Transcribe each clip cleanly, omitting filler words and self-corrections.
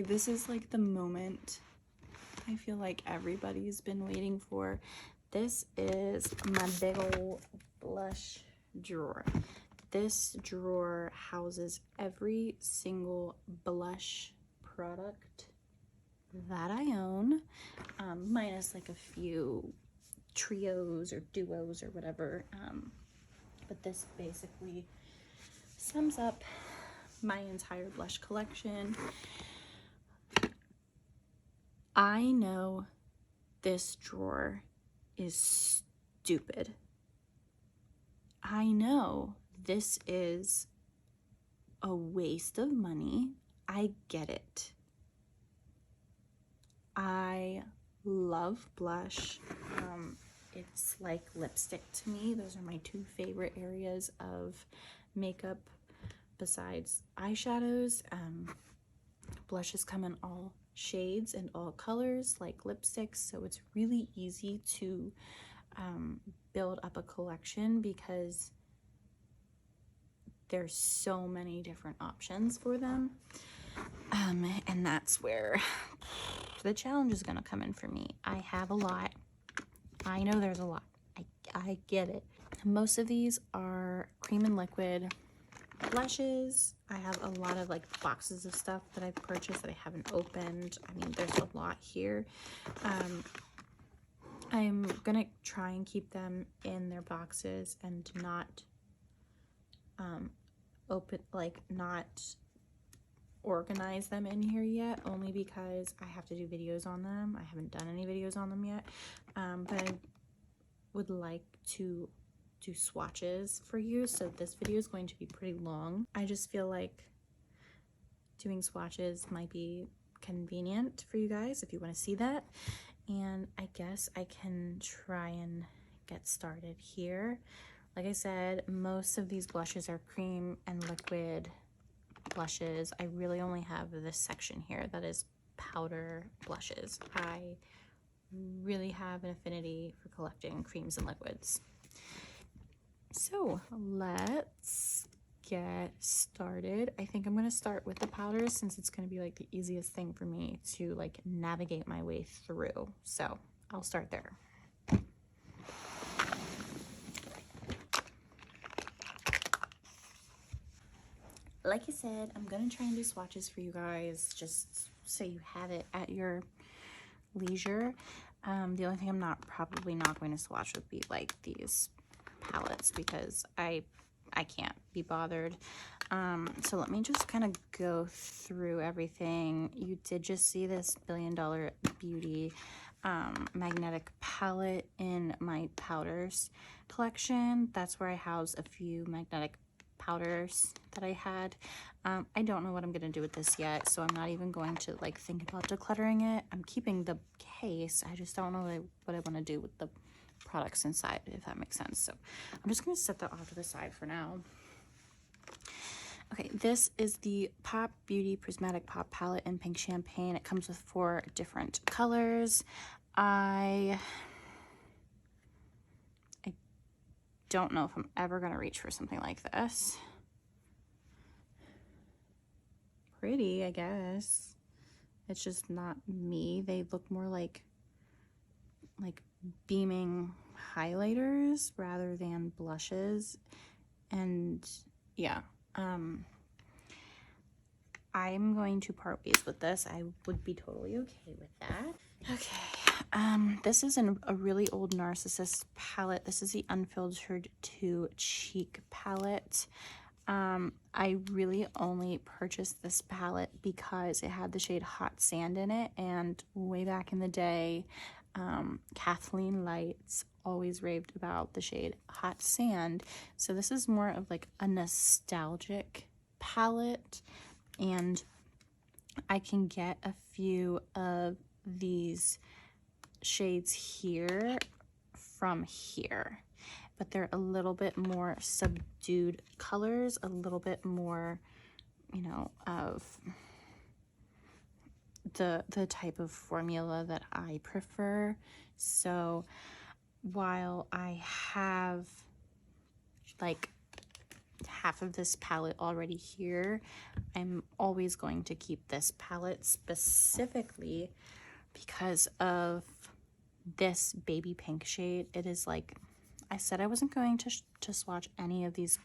Okay, this is like the moment I feel like everybody's been waiting for. This is my big old blush drawer. This drawer houses every single blush product that I own, minus like a few trios or duos or whatever. But this basically sums up my entire blush collection. I know this drawer is stupid. I know this is a waste of money. I get it. I love blush. It's like lipstick to me. Those are my two favorite areas of makeup besides eyeshadows. Blushes come in all shades and all colors like lipsticks, so it's really easy to build up a collection because there's so many different options for them. And that's where the challenge is going to come in for me. I have a lot. I know there's a lot. I get it. Most of these are cream and liquid blushes. I have a lot of like boxes of stuff that I've purchased that I haven't opened. I mean, there's a lot here. I'm gonna try and keep them in their boxes and not not organize them in here yet, only because I have to do videos on them. I haven't done any videos on them yet, but I would like to do swatches for you, so this video is going to be pretty long. I just feel like doing swatches might be convenient for you guys if you want to see that, and I guess I can try and get started here. Like I said, most of these blushes are cream and liquid blushes. I really only have this section here that is powder blushes. I really have an affinity for collecting creams and liquids. So let's get started. I think I'm going to start with the powders since it's going to be like the easiest thing for me to like navigate my way through. So I'll start there. Like I said, I'm going to try and do swatches for you guys just so you have it at your leisure. The only thing I'm probably not going to swatch would be like these palettes because I can't be bothered. So let me just kind of go through everything. You did just see this $1 Billion Beauty magnetic palette in my powders collection. That's where I house a few magnetic powders that I had. I don't know what I'm gonna do with this yet, so I'm not even going to like think about decluttering it. I'm keeping the case. I just don't know what I want to do with the products inside, if that makes sense. So I'm just gonna set that off to the side for now. Okay, this is the Pop Beauty Prismatic Pop Palette in Pink Champagne. It comes with 4 different colors. I don't know if I'm ever gonna reach for something like this. Pretty, I guess. It's just not me. They look more like beaming highlighters rather than blushes. And yeah, I'm going to part ways with this. I would be totally okay with that. Okay, this is a really old Narcissist palette. This is the Unfiltered 2 Cheek palette. I really only purchased this palette because it had the shade Hot Sand in it, and way back in the day, Kathleen Lights always raved about the shade Hot Sand. So this is more of like a nostalgic palette, and I can get a few of these shades here from here, but they're a little bit more subdued colors, a little bit more, you know, of the type of formula that I prefer. So while I have like half of this palette already here. I'm always going to keep this palette specifically because of this baby pink shade. It is like, I said I wasn't going to swatch any of these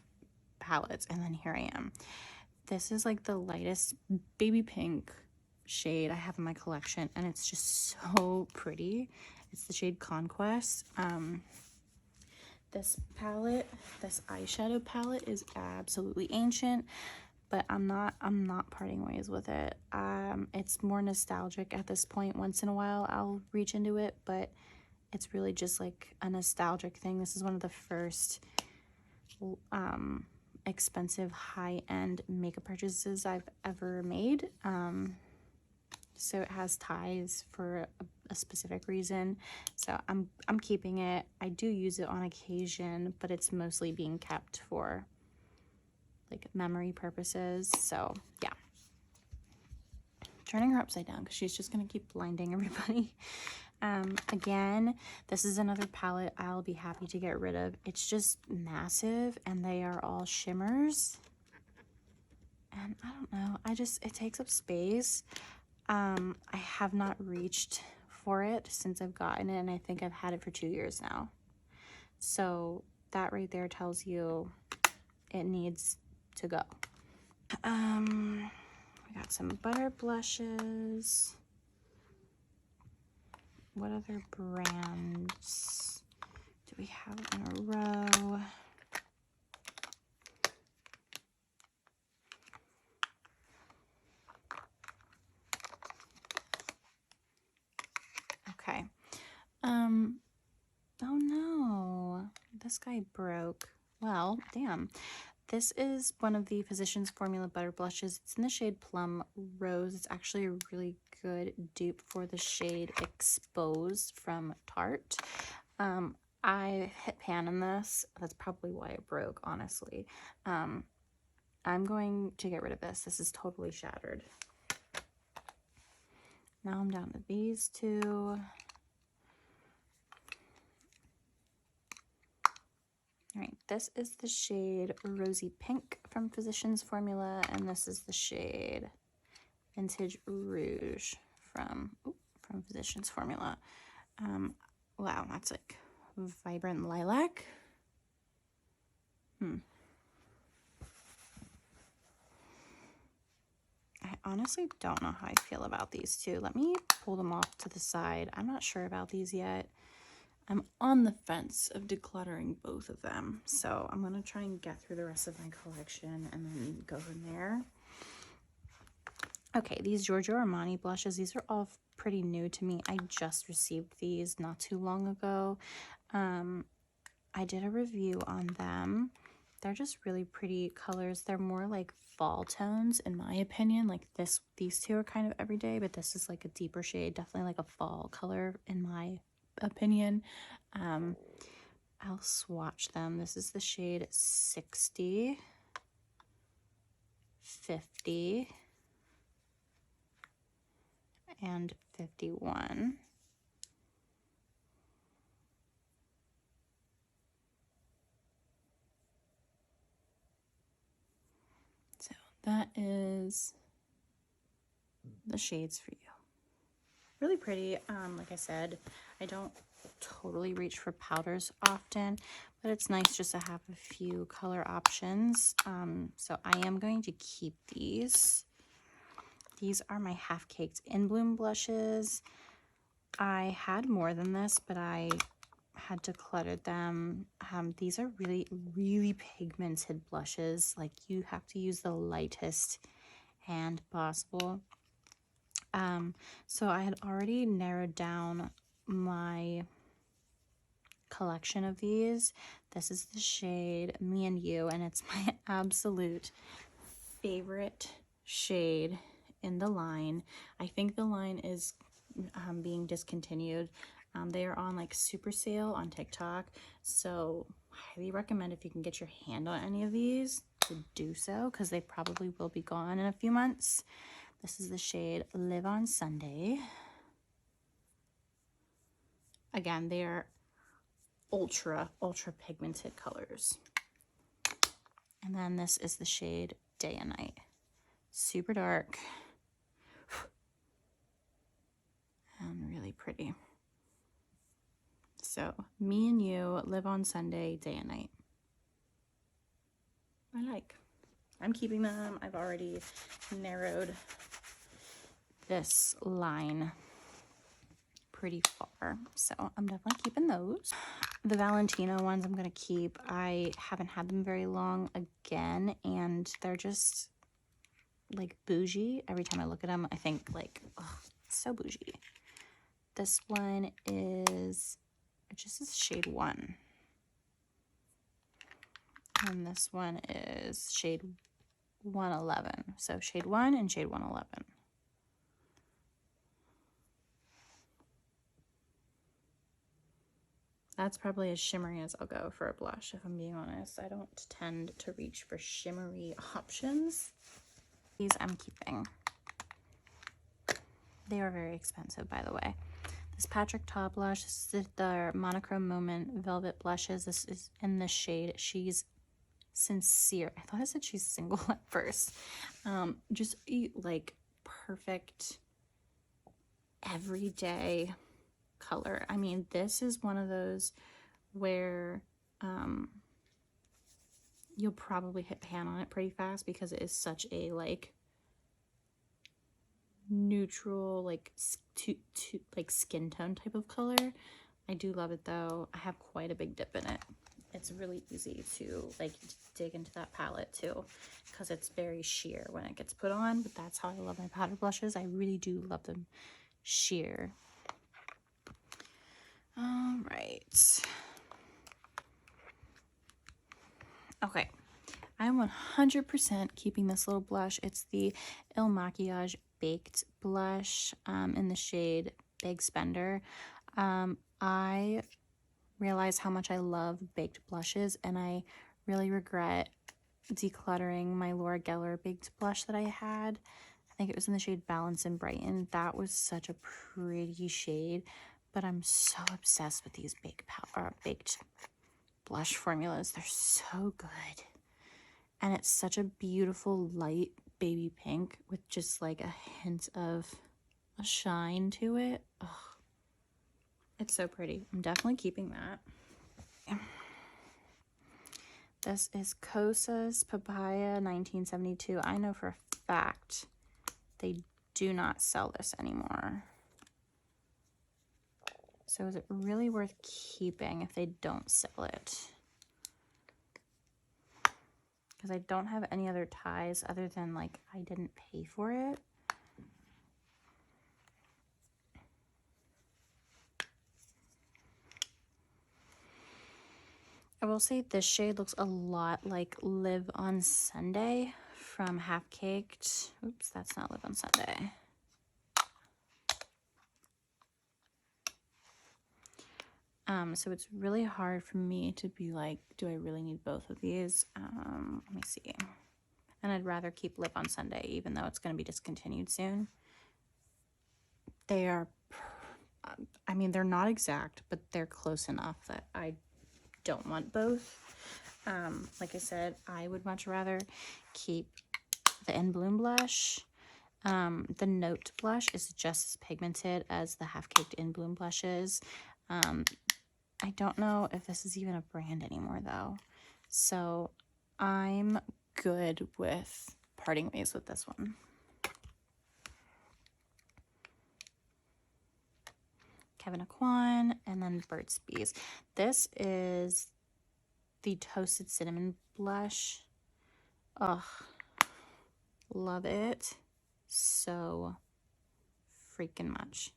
palettes, and then here I am. This is like the lightest baby pink shade I have in my collection, and it's just so pretty. It's the shade Conquest. This palette, this eyeshadow palette, is absolutely ancient, but I'm not parting ways with it. It's more nostalgic at this point. Once in a while I'll reach into it, but it's really just like a nostalgic thing. This is one of the first expensive high-end makeup purchases I've ever made. So it has ties for a specific reason. So I'm keeping it. I do use it on occasion, but it's mostly being kept for like memory purposes. So yeah. Turning her upside down because she's just gonna keep blinding everybody. Again, this is another palette I'll be happy to get rid of. It's just massive and they are all shimmers. And I don't know, it takes up space. I have not reached for it since I've gotten it, and I think I've had it for 2 years now. So that right there tells you it needs to go. We got some butter blushes. What other brands do we have in a row? Okay. Oh no, this guy broke. Well, damn. This is one of the Physicians Formula Butter Blushes. It's in the shade Plum Rose. It's actually a really good dupe for the shade Exposed from Tarte. I hit pan in this. That's probably why it broke, honestly. I'm going to get rid of this. This is totally shattered. Now I'm down to these two. All right, this is the shade Rosy Pink from Physicians Formula, and this is the shade Vintage Rouge from Physicians Formula. Wow, that's like vibrant lilac. I honestly don't know how I feel about these two. Let me pull them off to the side. I'm not sure about these yet. I'm on the fence of decluttering both of them. So I'm going to try and get through the rest of my collection and then go from there. Okay, these Giorgio Armani blushes, these are all pretty new to me. I just received these not too long ago. I did a review on them. They're just really pretty colors. They're more like fall tones in my opinion. Like these two are kind of everyday, but this is like a deeper shade, definitely like a fall color in my opinion. I'll swatch them. This is the shade 60, 50, and 51. So that is the shades for you. Really pretty. Like I said, I don't totally reach for powders often, but it's nice just to have a few color options. So I am going to keep these. These are my Half Caked In Bloom blushes. I had more than this, but I had decluttered them. These are really, really pigmented blushes. Like you have to use the lightest hand possible. So I had already narrowed down my collection of these. This is the shade Me and You, and it's my absolute favorite shade in the line. I think the line is being discontinued. They are on like super sale on TikTok, so highly recommend if you can get your hand on any of these to do so, because they probably will be gone in a few months. This is the shade Live on Sunday. Again, they are ultra pigmented colors. And then this is the shade Day and Night. Super dark. And really pretty. So, Me and You, Live on Sunday, Day and Night. I like. I'm keeping them. I've already narrowed this line pretty far, so I'm definitely keeping those. The Valentino ones I'm gonna keep. I haven't had them very long again, and they're just like bougie. Every time I look at them, I think like, oh, so bougie. This one is, it just is shade 1. And this one is shade 111. So shade 1 and shade 111. That's probably as shimmery as I'll go for a blush, if I'm being honest. I don't tend to reach for shimmery options. These I'm keeping. They are very expensive, by the way. This Patrick Ta blush, this is the Monochrome Moment Velvet Blushes. This is in the shade She's Sincere. I thought it said She's Single at first. Just like perfect everyday color. I mean, this is one of those where you'll probably hit pan on it pretty fast because it is such a like neutral, like like skin tone type of color. I do love it though. I have quite a big dip in it. It's really easy to like dig into that palette too, because it's very sheer when it gets put on. But that's how I love my powder blushes. I really do love them sheer. All right. Okay. I'm 100% keeping this little blush. It's the Il Makiage Baked Blush in the shade Big Spender. I realize how much I love baked blushes, and I really regret decluttering my Laura Geller baked blush that I had. I think it was in the shade Balance and Brighten. That was such a pretty shade, but I'm so obsessed with these baked blush formulas. They're so good. And it's such a beautiful light baby pink with just like a hint of a shine to it. Oh, it's so pretty. I'm definitely keeping that. This is Kosas Papaya 1972. I know for a fact they do not sell this anymore. So is it really worth keeping if they don't sell it? Because I don't have any other ties other than like I didn't pay for it. I will say this shade looks a lot like Live on Sunday from Half Caked. Oops, that's not Live on Sunday. So it's really hard for me to be like, do I really need both of these? Let me see. And I'd rather keep Live on Sunday, even though it's going to be discontinued soon. They are, I mean, they're not exact, but they're close enough that I don't want both. Like I said, I would much rather keep the In Bloom blush. The Note blush is just as pigmented as the Half Caked In Bloom blushes. I don't know if this is even a brand anymore though. So I'm good with parting ways with this one. Kevin Aquan, and then Burt's Bees. This is the Toasted Cinnamon blush. Ugh, love it so freaking much.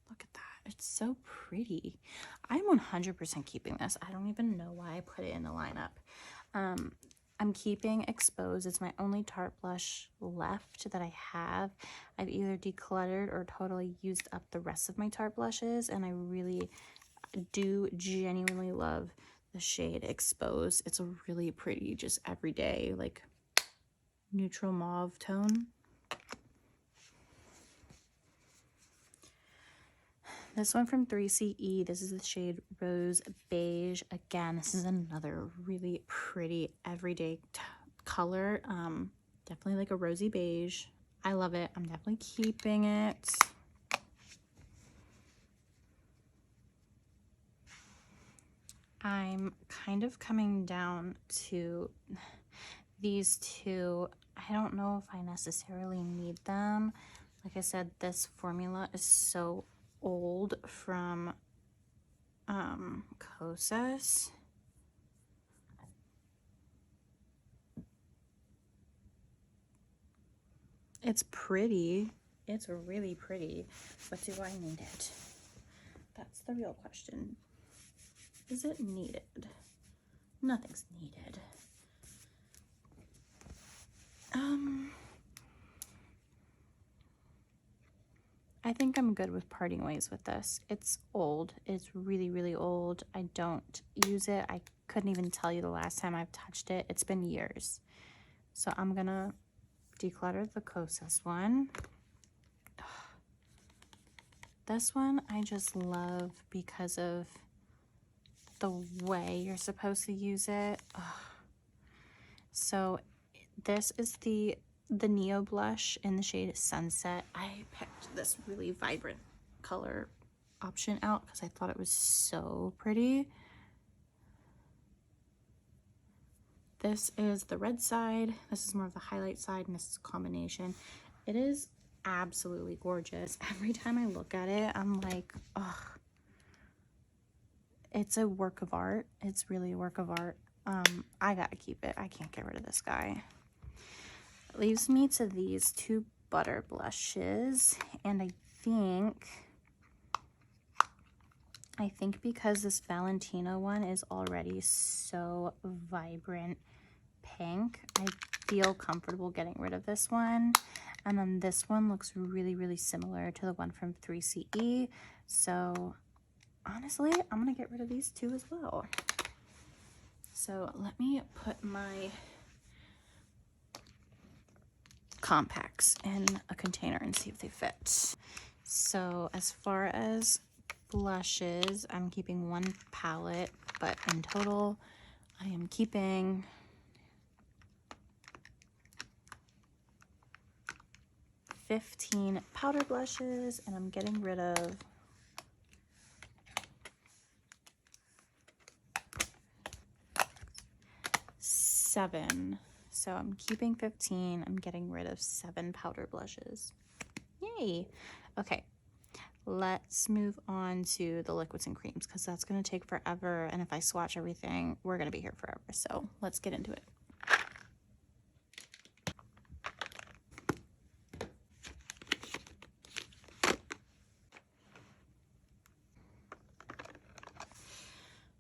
Look at that. It's so pretty. I'm 100% keeping this. I don't even know why I put it in the lineup. I'm keeping Expose. It's my only Tarte blush left that I have. I've either decluttered or totally used up the rest of my Tarte blushes, and I really do genuinely love the shade Expose. It's a really pretty, just everyday, like, neutral mauve tone. This one from 3CE. This is the shade Rose Beige. Again, this is another really pretty everyday color. Definitely like a rosy beige. I love it. I'm definitely keeping it. I'm kind of coming down to these two. I don't know if I necessarily need them. Like I said, this formula is so old from Kosas. It's pretty. It's really pretty. But do I need it? That's the real question. Is it needed? Nothing's needed. I think I'm good with parting ways with this. It's old. It's really, really old. I don't use it. I couldn't even tell you the last time I've touched it. It's been years. So I'm gonna declutter the Kosas one. This one I just love because of the way you're supposed to use it. So this is the Neo Blush in the shade Sunset. I picked this really vibrant color option out because I thought it was so pretty. This is the red side. This is more of the highlight side, and this is a combination. It is absolutely gorgeous. Every time I look at it, I'm like, oh, it's a work of art. It's really a work of art. I gotta keep it. I can't get rid of this guy. It leaves me to these two butter blushes, and I think because this Valentino one is already so vibrant pink, I feel comfortable getting rid of this one. And then this one looks really, really similar to the one from 3CE. So honestly, I'm gonna get rid of these two as well. So let me put my compacts in a container and see if they fit. So as far as blushes, I'm keeping one palette, but in total I am keeping 15 powder blushes, and I'm getting rid of 7. So I'm keeping 15. I'm getting rid of 7 powder blushes. Yay. Okay, let's move on to the liquids and creams because that's going to take forever. And if I swatch everything, we're going to be here forever. So let's get into it.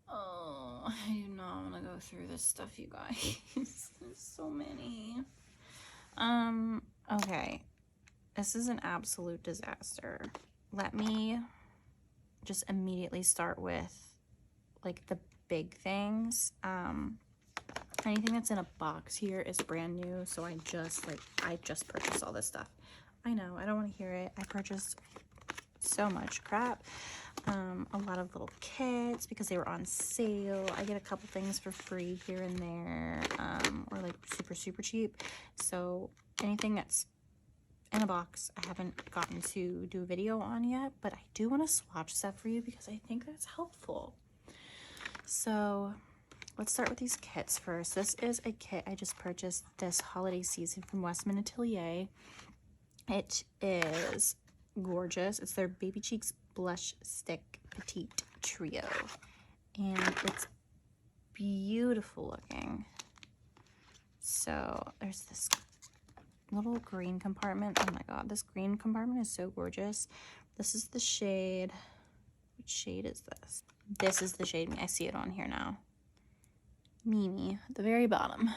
Oh, I do not want to go through this stuff, you guys. There's so many. Okay. This is an absolute disaster. Let me just immediately start with like the big things. Anything that's in a box here is brand new, so I just purchased all this stuff. I know, I don't want to hear it. I purchased so much crap. A lot of little kits because they were on sale. I get a couple things for free here and there, or like super cheap. So anything that's in a box I haven't gotten to do a video on yet, but I do want to swatch stuff for you because I think that's helpful. So let's start with these kits first. This is a kit I just purchased this holiday season from Westman Atelier. It is gorgeous. It's their Baby Cheeks Blush Stick Petite Trio, and it's beautiful looking. So there's this little green compartment. Oh my god, this green compartment is so gorgeous. This is the shade. Which shade is this? This is the shade. I see it on here now. Mimi, at the very bottom.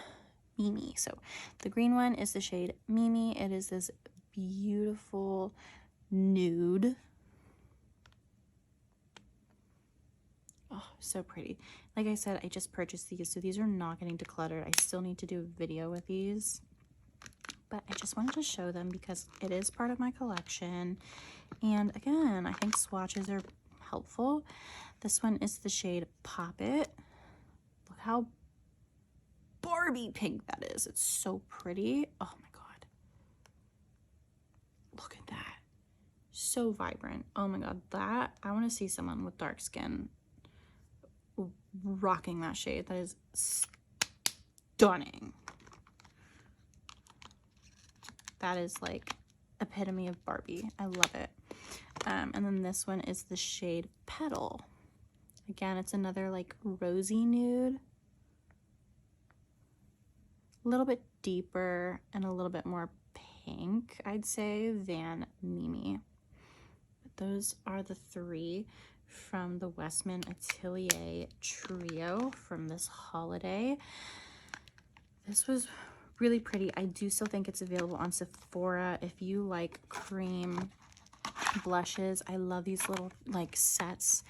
Mimi. So the green one is the shade Mimi. It is this beautiful nude. Oh, so pretty. Like I said, I just purchased these, so these are not getting decluttered. I still need to do a video with these, but I just wanted to show them because it is part of my collection. And again, I think swatches are helpful. This one is the shade Pop It. Look how Barbie pink that is. It's so pretty. Oh my God. Look at that. So vibrant. Oh my God, that, I want to see someone with dark skin rocking that shade. That is stunning. That is like epitome of Barbie. I love it. And then this one is the shade Petal. Again, it's another like rosy nude. A little bit deeper and a little bit more pink, I'd say, than Mimi. But those are the three from the Westman Atelier trio from this holiday. This was really pretty. I do still think it's available on Sephora if you like cream blushes. I love these little like sets.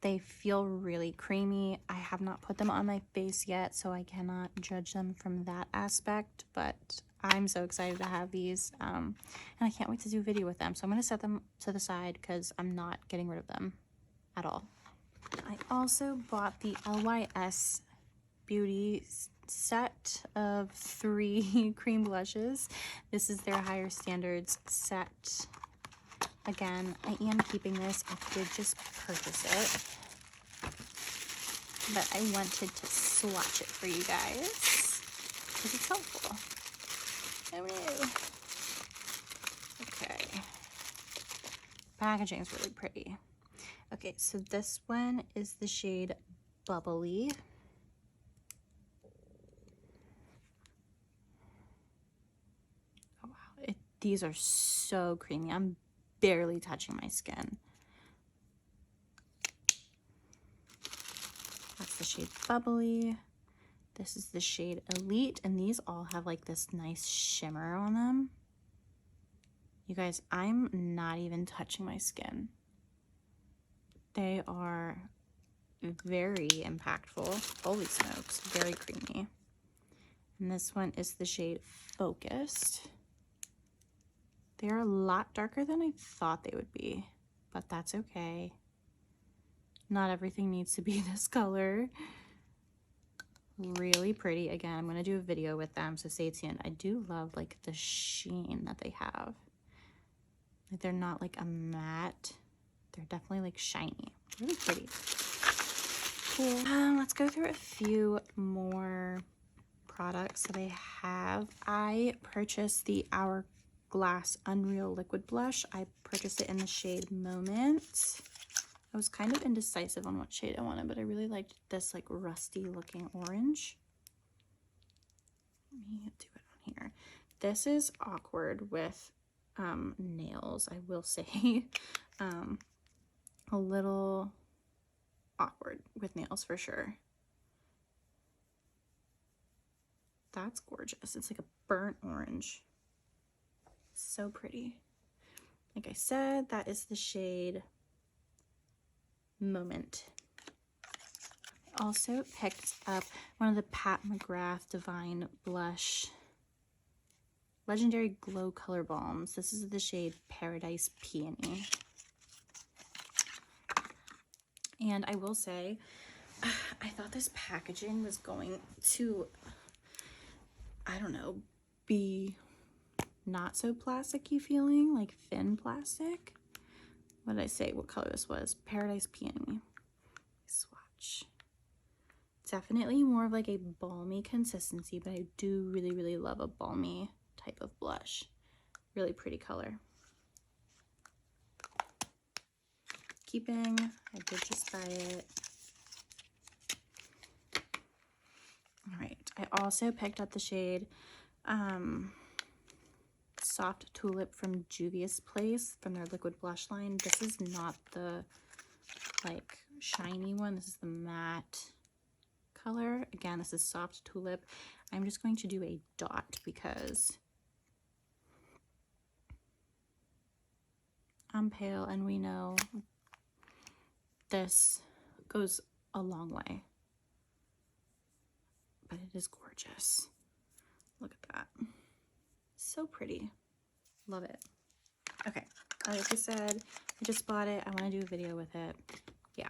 They feel really creamy. I have not put them on my face yet, so I cannot judge them from that aspect, but I'm so excited to have these, and I can't wait to do a video with them. So I'm going to set them to the side because I'm not getting rid of them at all. I also bought the LYS Beauty set of 3 cream blushes. This is their Higher Standards set. Again, I am keeping this. I did just purchase it, but I wanted to swatch it for you guys because it's helpful. Oh no. Okay. Packaging is really pretty. Okay, so this one is the shade Bubbly. Oh wow, these are so creamy. I'm barely touching my skin. That's the shade Bubbly. This is the shade Elite, and these all have like this nice shimmer on them. You guys, I'm not even touching my skin. They are very impactful. Holy smokes, very creamy. And this one is the shade Focused. They're a lot darker than I thought they would be, but that's okay. Not everything needs to be this color. Really pretty. Again, I'm going to do a video with them, so stay tuned. I do love like the sheen that they have. Like they're not like a matte. They're definitely like shiny. Really pretty. Cool. Let's go through a few more products that I have. I purchased the Hourglass Unreal Liquid Blush. I purchased it in the shade Moment. I was kind of indecisive on what shade I wanted, but I really liked this like rusty looking orange. Let me do it on here. This is awkward with nails, I will say. A little awkward with nails for sure. That's gorgeous. It's like a burnt orange. So pretty. Like I said, that is the shade Moment. I also picked up one of the Pat McGrath Divine Blush Legendary Glow Color Balms. This is the shade Paradise Peony. And I will say, I thought this packaging was going to, I don't know, be not so plasticky feeling, like thin plastic. What did I say? What color this was? Paradise Peony. Swatch. Definitely more of like a balmy consistency, but I do really, really love a balmy type of blush. Really pretty color. Keeping, I did just buy it. All right, I also picked up the shade Soft Tulip from Juvia's Place from their liquid blush line. This is not the like shiny one. This is the matte color. Again, this is Soft Tulip. I'm just going to do a dot because I'm pale and we know this goes a long way. But it is gorgeous. Look at that. So pretty. Love it. Okay, Like I said, I just bought it. I want to do a video with it. Yeah.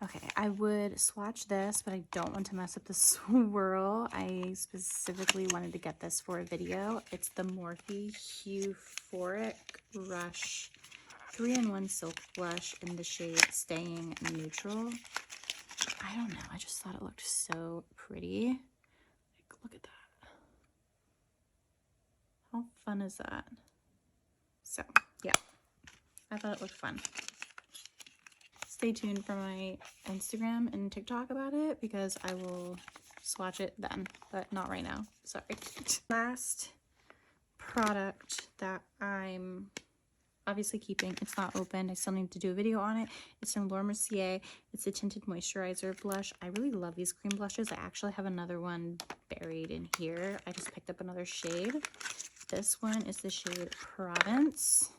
Okay, I would swatch this, but I don't want to mess up the swirl. I specifically wanted to get this for a video. It's the Morphe Euphoric Rush 3-in-1 Silk Blush in the shade Staying Neutral. I don't know. I just thought it looked so pretty. Like, look at that. How fun is that? So, yeah. I thought it looked fun. Stay tuned for my Instagram and TikTok about it because I will swatch it then, but not right now. Sorry. Last product that I'm obviously keeping, it's not opened, I still need to do a video on it. It's from Laura Mercier. It's a tinted moisturizer blush. I really love these cream blushes. I actually have another one buried in here. I just picked up another shade. This one is the shade Provence.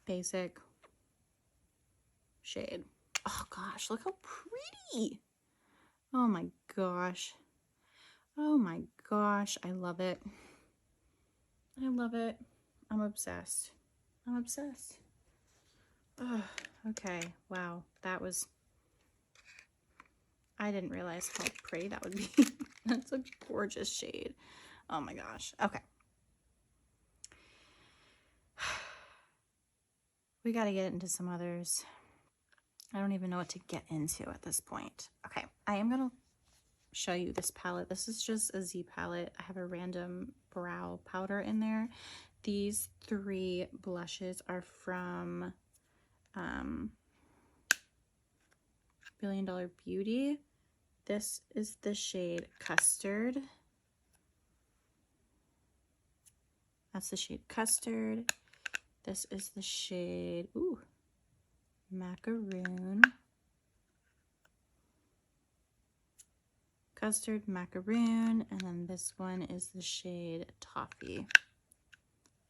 Basic shade. Oh gosh, look how pretty. Oh my gosh. Oh my gosh, I love it. I love it. I'm obsessed. I'm obsessed. Oh, okay. Wow, that was, I didn't realize how pretty that would be. That's a gorgeous shade. Oh my gosh. Okay. We got to get into some others. I don't even know what to get into at this point. Okay, I am going to show you this palette. This is just a Z palette. I have a random brow powder in there. These 3 blushes are from Billion Dollar Beauty. This is the shade Custard. That's the shade Custard. This is the shade, ooh, Macaroon. Custard, Macaroon, and then this one is the shade Toffee.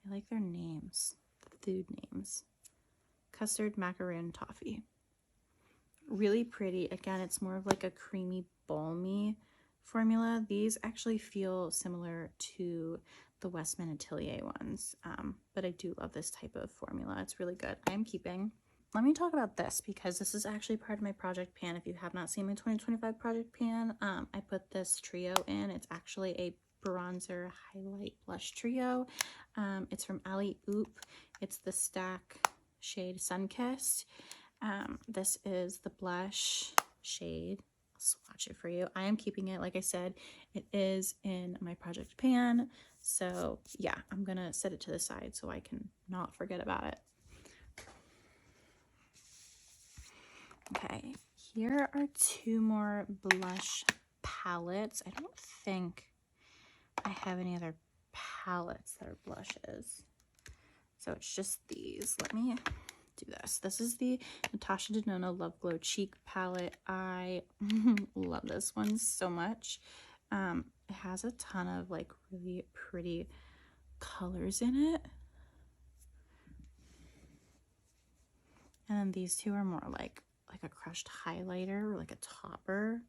I like their names, the food names. Custard, Macaroon, Toffee. Really pretty. Again, it's more of like a creamy, balmy formula. These actually feel similar to the Westman Atelier ones, but I do love this type of formula. It's really good. I'm keeping. Let me talk about this because this is actually part of my project pan. If you have not seen my 2025 project pan, I put this trio in. It's actually a bronzer highlight blush trio. It's from Ali Oop. It's the Stack shade Sunkissed. This is the blush shade. I'll swatch it for you. I am keeping it. Like I said, it is in my project pan. So yeah, I'm going to set it to the side so I can not forget about it. Okay, here are 2 more blush palettes. I don't think I have any other palettes that are blushes. So it's just these. Let me do this. This is the Natasha Denona Love Glow Cheek palette. I love this one so much. It has a ton of like really pretty colors in it. And then these 2 are more like a crushed highlighter or like a topper.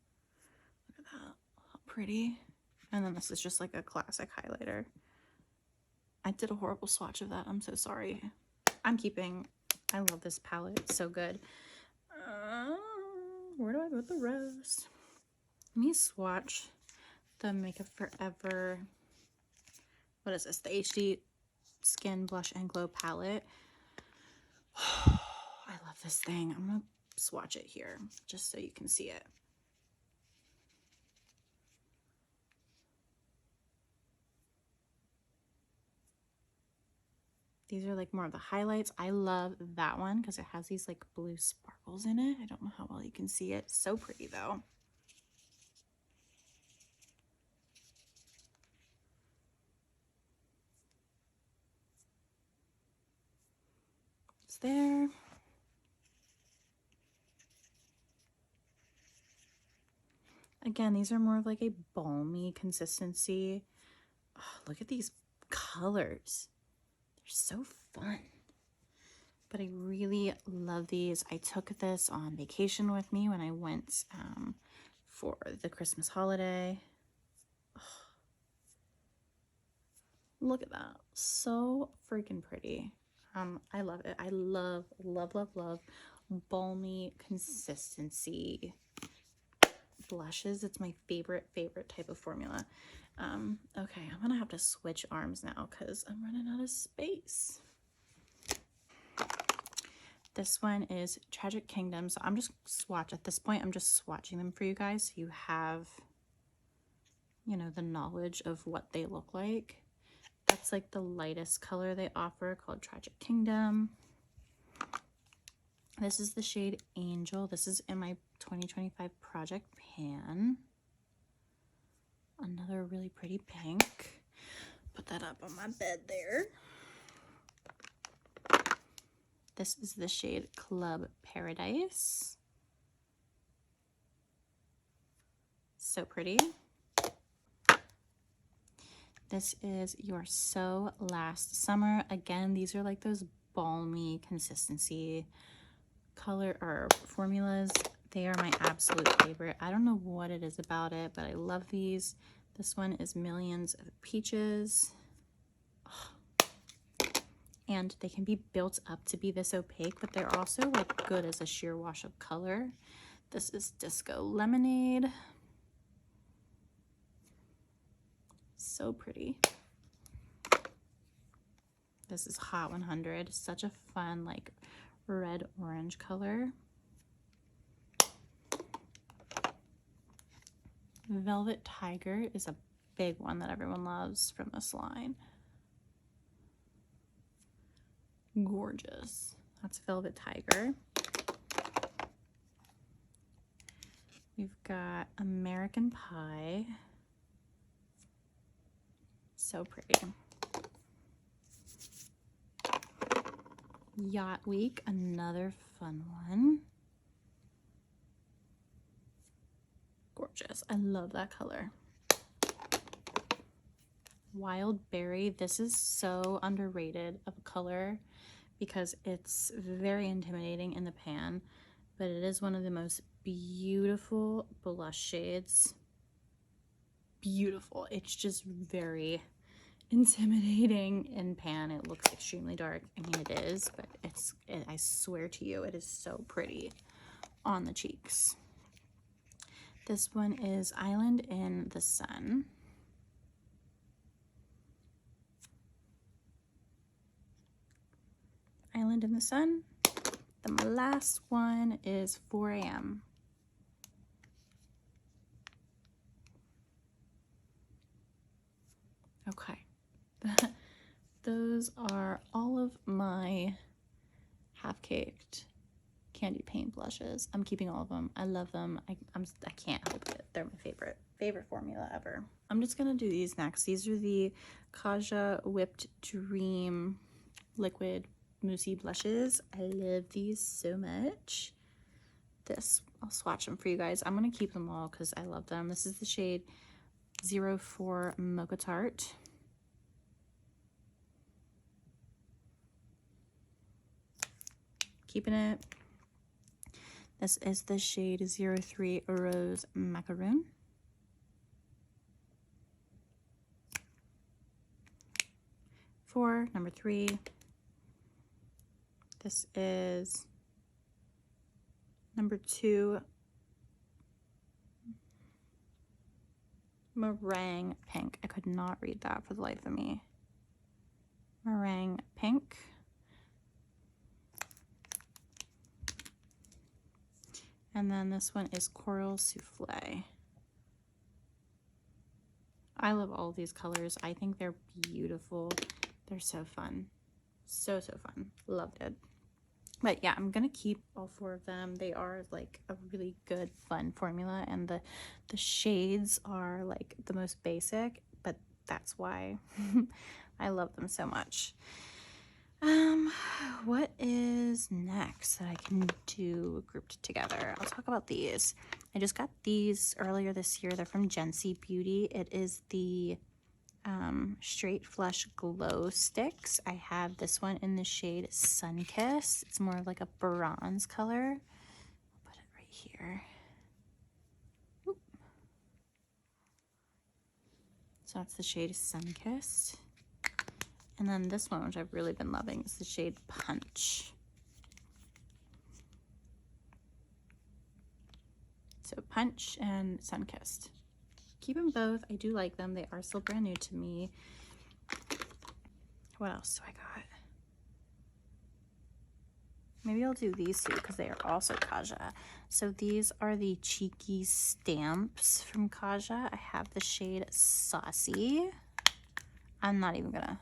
Look at that, how pretty. And then this is just like a classic highlighter. I did a horrible swatch of that. I'm so sorry. I'm keeping. I love this palette. It's so good. Where do I put the rest? Let me swatch the Makeup Forever. What is this? The HD Skin Blush and Glow palette. I love this thing. I'm going to swatch it here just so you can see it. These are like more of the highlights. I love that one because it has these like blue sparkles in it. I don't know how well you can see it. So pretty though. It's there. Again, these are more of like a balmy consistency. Oh, look at these colors. They're so fun. But I really love these. I took this on vacation with me when I went for the Christmas holiday. Oh. Look at that. So freaking pretty. I love it. I love, love, love, love balmy consistency blushes. It's my favorite type of formula. Okay, I'm gonna have to switch arms now because I'm running out of space. This one is Tragic Kingdom. So I'm just at this point, I'm just swatching them for you guys so you have, you know, the knowledge of what they look like. That's like the lightest color they offer, called Tragic Kingdom. This is the shade Angel. This is in my 2025 project pan. Another really pretty pink. Put that up on my bed there. This is the shade Club Paradise. So pretty. This is Your So Last Summer. Again, these are like those balmy consistency color or formulas. They are my absolute favorite. I don't know what it is about it, but I love these. This one is Millions of Peaches. Oh. And they can be built up to be this opaque, but they're also like good as a sheer wash of color. This is Disco Lemonade. So pretty. This is Hot 100. Such a fun like red orange color. Velvet Tiger is a big one that everyone loves from this line. Gorgeous. That's Velvet Tiger. We've got American Pie. So pretty. Yacht Week, another fun one. Gorgeous. I love that color. Wild Berry. This is so underrated of a color because it's very intimidating in the pan, but it is one of the most beautiful blush shades. Beautiful. It's just very intimidating in pan. It looks extremely dark. I mean, it is, but I swear to you, it is so pretty on the cheeks. This one is Island in the Sun. Island in the Sun. The last one is 4 a.m. Okay. Those are all of my half-caked candy paint blushes. I'm keeping all of them. I love them. I can't help it. They're my favorite formula ever. I'm just gonna do these next. These are the Kaja Whipped Dream Liquid Moussey blushes. I love these so much. I'll swatch them for you guys. I'm gonna keep them all because I love them. This is the shade 04 Mocha Tart. Keeping it. This is the shade 03 Rose Macaroon. For number 3, this is number 2 Meringue Pink. I could not read that for the life of me. Meringue Pink. And then this one is Coral Souffle. I love all of these colors. I think they're beautiful. They're so fun. So fun. Loved it. But yeah, I'm gonna keep all 4 of them. They are like a really good, fun formula, and the shades are like the most basic, but that's why I love them so much. What is next that I can do grouped together? I'll talk about these. I just got these earlier this year. They're from Jency Beauty. It is the Straight Flush Glow Sticks. I have this one in the shade Sunkiss. It's more of like a bronze color. I'll put it right here. Oop. So that's the shade Sunkissed. And then this one, which I've really been loving, is the shade Punch. So Punch and Sunkissed. Keep them both. I do like them. They are still brand new to me. What else do I got? Maybe I'll do these two because they are also Kaja. So these are the Cheeky Stamps from Kaja. I have the shade Saucy. I'm not even gonna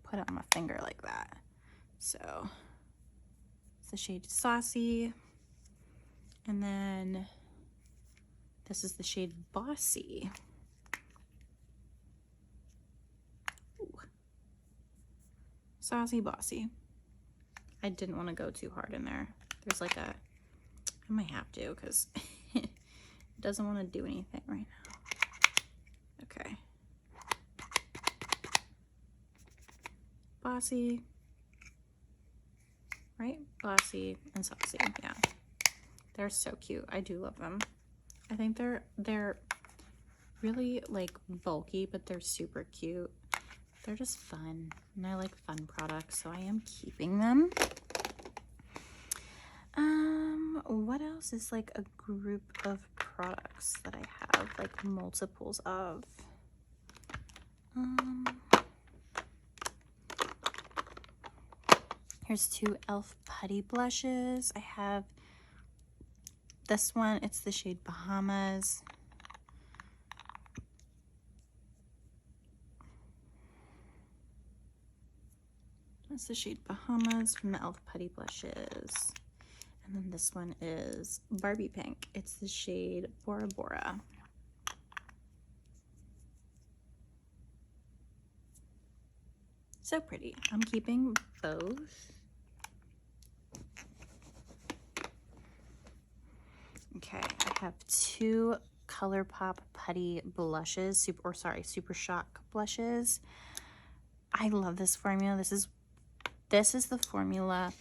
put it on my finger like that. So it's the shade Saucy. And then this is the shade Bossy. Ooh. Saucy Bossy. I didn't want to go too hard in there. There's like a, I might have to because it doesn't want to do anything right now. Okay. Bossy. Right? Bossy and Saucy. Yeah. They're so cute. I do love them. I think they're really like bulky, but they're super cute. They're just fun, and I like fun products, so I am keeping them. What else is like a group of products that I have like multiples of? Here's two e.l.f. putty blushes. I have this one, it's the shade Bahamas. That's the shade Bahamas from the e.l.f. putty blushes. And then this one is Barbie Pink. It's the shade Bora Bora. So pretty. I'm keeping both. Okay, I have two ColourPop putty blushes, Super Shock blushes. I love this formula. This is the formula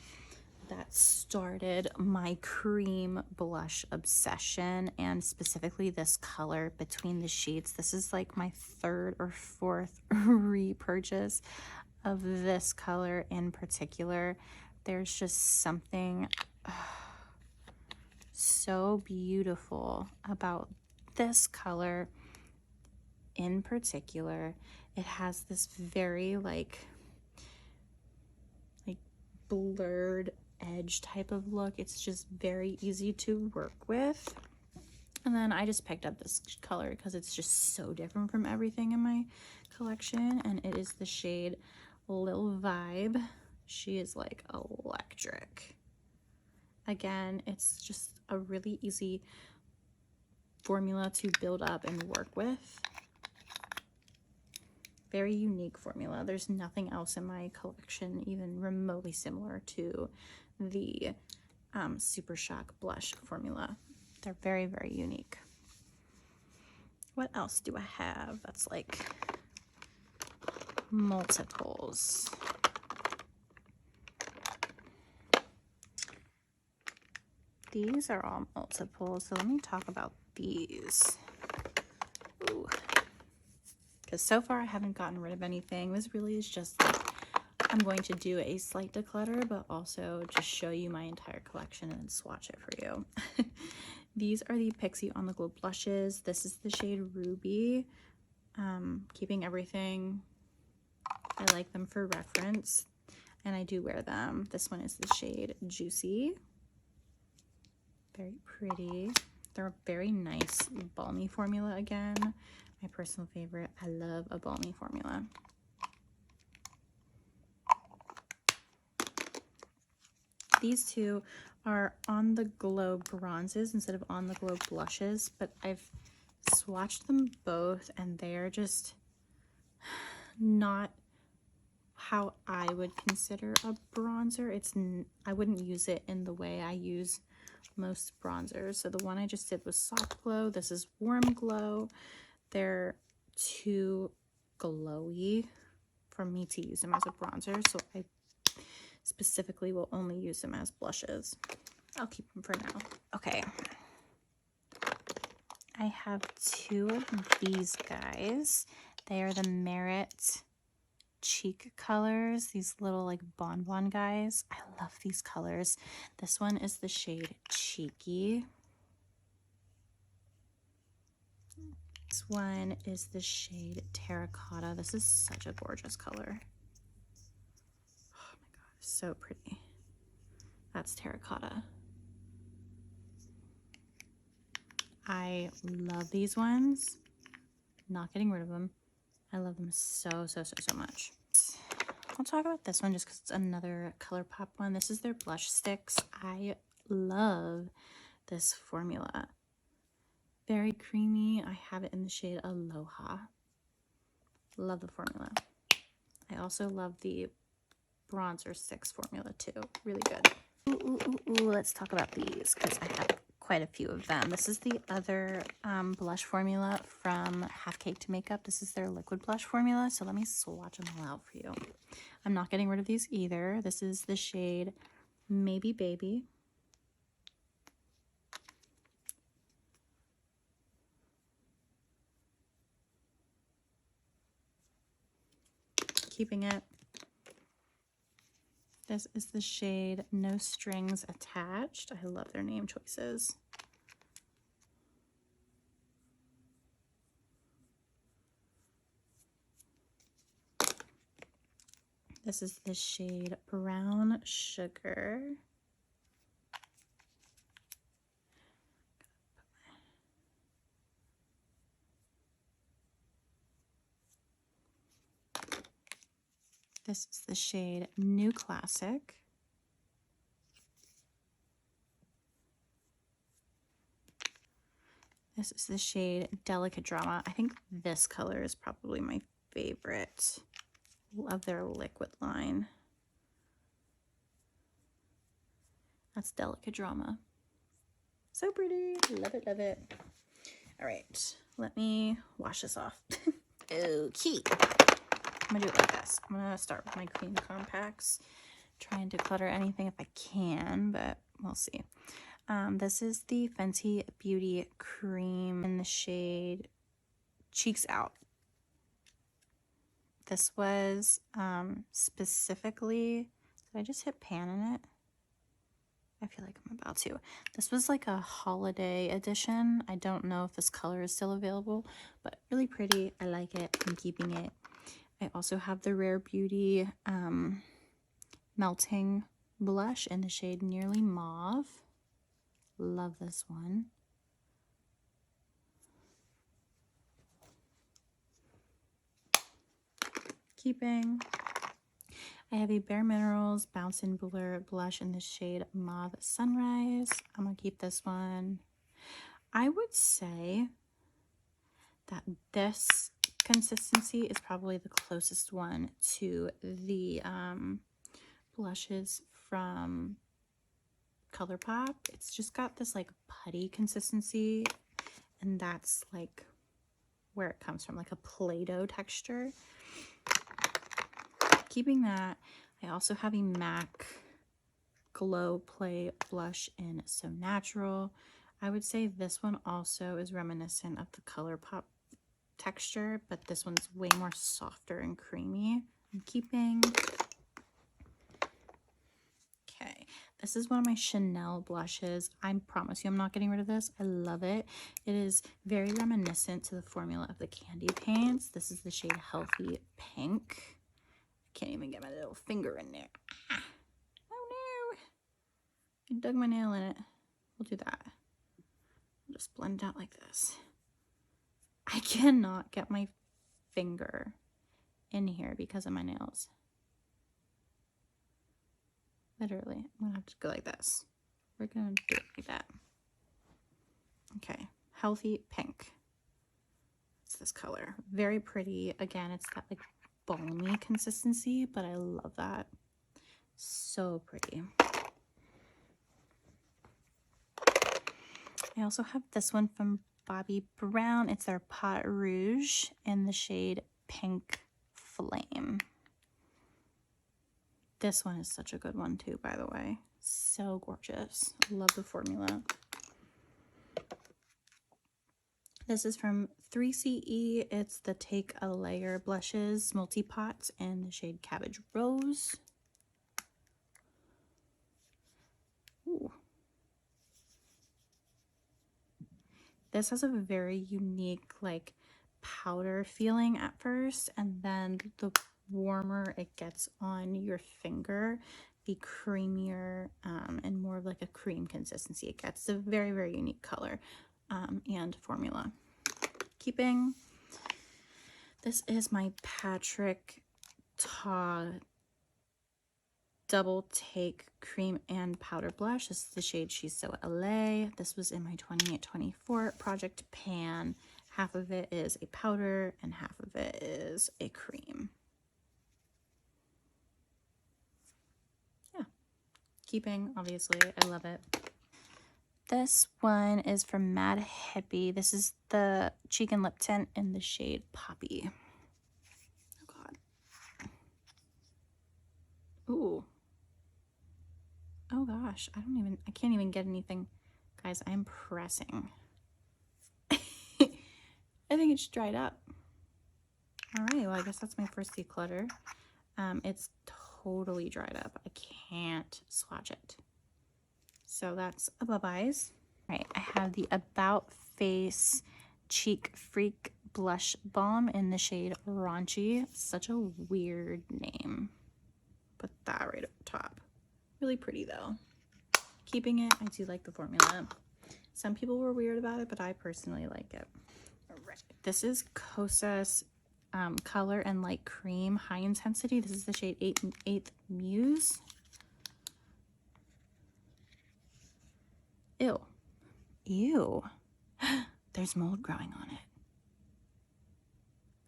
that started my cream blush obsession, and specifically this color between the sheets. This is like my third or fourth repurchase of this color in particular. There's just something so beautiful about this color in particular. It has this very like blurred edge type of look. It's just very easy to work with. And then I just picked up this color because it's just so different from everything in my collection, and it is the shade Lil Vibe. She is like electric. Again, it's just a really easy formula to build up and work with. Very unique formula. There's nothing else in my collection even remotely similar to the Super Shock blush formula. They're very, very unique. What else do I have that's like multiples? These are all multiples, so let me talk about these. Ooh. Because so far I haven't gotten rid of anything. This really is just like, I'm going to do a slight declutter, but also just show you my entire collection and swatch it for you. These are the Pixie On The Glow blushes. This is the shade Ruby. Keeping everything. I like them for reference, and I do wear them. This one is the shade Juicy. Very pretty. They're a very nice balmy formula again. My personal favorite. I love a balmy formula. These two are On The Glow bronzes instead of On The Glow blushes, but I've swatched them both and they're just not how I would consider a bronzer. I wouldn't use it in the way I use most bronzers. So the one I just did was Soft Glow. This is Warm Glow. They're too glowy for me to use them as a bronzer, so I specifically will only use them as blushes. I'll keep them for now. Okay. I have two of these guys. They are the Merit cheek colors, these little like bonbon guys. I love these colors. This one is the shade Cheeky. This one is the shade Terracotta. This is such a gorgeous color. Oh my god, so pretty. That's Terracotta. I love these ones. Not getting rid of them. I love them so much. I'll talk about this one just because it's another ColourPop one. This is their blush sticks. I love this formula. Very creamy. I have it in the shade Aloha. Love the formula. I also love the bronzer sticks formula too. Really good. Ooh, let's talk about these because I have quite a few of them. This is the other blush formula from Half Caked Makeup. This is their liquid blush formula. So let me swatch them all out for you. I'm not getting rid of these either. This is the shade Maybe Baby. Keeping it. This is the shade No Strings Attached. I love their name choices. This is the shade Brown Sugar. This is the shade New Classic. This is the shade Delicate Drama. I think this color is probably my favorite. Love their liquid line. That's Delicate Drama. So pretty. Love it, love it. All right, let me wash this off. Okay. I'm gonna do it like this. I'm gonna start with my cream compacts. Try and declutter anything if I can, but we'll see. This is the Fenty Beauty Cream in the shade Cheeks Out. This was specifically, did I just hit pan in it? I feel like I'm about to. This was like a holiday edition. I don't know if this color is still available, but really pretty. I like it. I'm keeping it. I also have the Rare Beauty Melting Blush in the shade Nearly Mauve. Love this one. Keeping. I have a Bare Minerals Bounce and Blur blush in the shade Mauve Sunrise. I'm gonna keep this one. I would say that this consistency is probably the closest one to the blushes from ColourPop. It's just got this like putty consistency, and that's like where it comes from, like a Play-Doh texture. Keeping that, I also have a MAC Glow Play blush in So Natural. I would say this one also is reminiscent of the ColourPop texture, but this one's way more softer and creamy. I'm keeping. Okay, this is one of my Chanel blushes. I promise you I'm not getting rid of this. I love it. It is very reminiscent to the formula of the candy paints. This is the shade Healthy Pink. Can't even get my little finger in there. Ah. Oh no! I dug my nail in it. We'll do that. I'll just blend it out like this. I cannot get my finger in here because of my nails. Literally, I'm gonna have to go like this. We're gonna do it like that. Okay, Healthy Pink. It's this color. Very pretty. Again, it's that like balmy consistency, but I love that. So pretty. I also have this one from Bobbi Brown. It's their Pot Rouge in the shade Pink Flame. This one is such a good one too, by the way. So gorgeous. Love the formula. This is from 3CE. It's the Take a Layer Blushes Multi-Pots in the shade Cabbage Rose. Ooh. This has a very unique, like, powder feeling at first, and then the warmer it gets on your finger, the creamier and more of like a cream consistency it gets. It's a very, very unique color and formula. Keeping, this is my Patrick Ta Double Take Cream and Powder Blush. This is the shade She's So LA. This was in my 2824 Project Pan. Half of it is a powder and half of it is a cream. Yeah, keeping, obviously, I love it. This one is from Mad Hippie. This is the cheek and lip tint in the shade Poppy. Oh God. Ooh. Oh gosh, I can't even get anything. Guys, I'm pressing. I think it's dried up. All right, well, I guess that's my first declutter. It's totally dried up. I can't swatch it. So that's a bye-byes. All right, I have the About Face Cheek Freak Blush Balm in the shade Raunchy. Such a weird name. Put that right up top. Really pretty though. Keeping it, I do like the formula. Some people were weird about it, but I personally like it. All right, this is Kosas Color and Light Cream High Intensity. This is the shade 8th Muse. Ew. Ew. There's mold growing on it.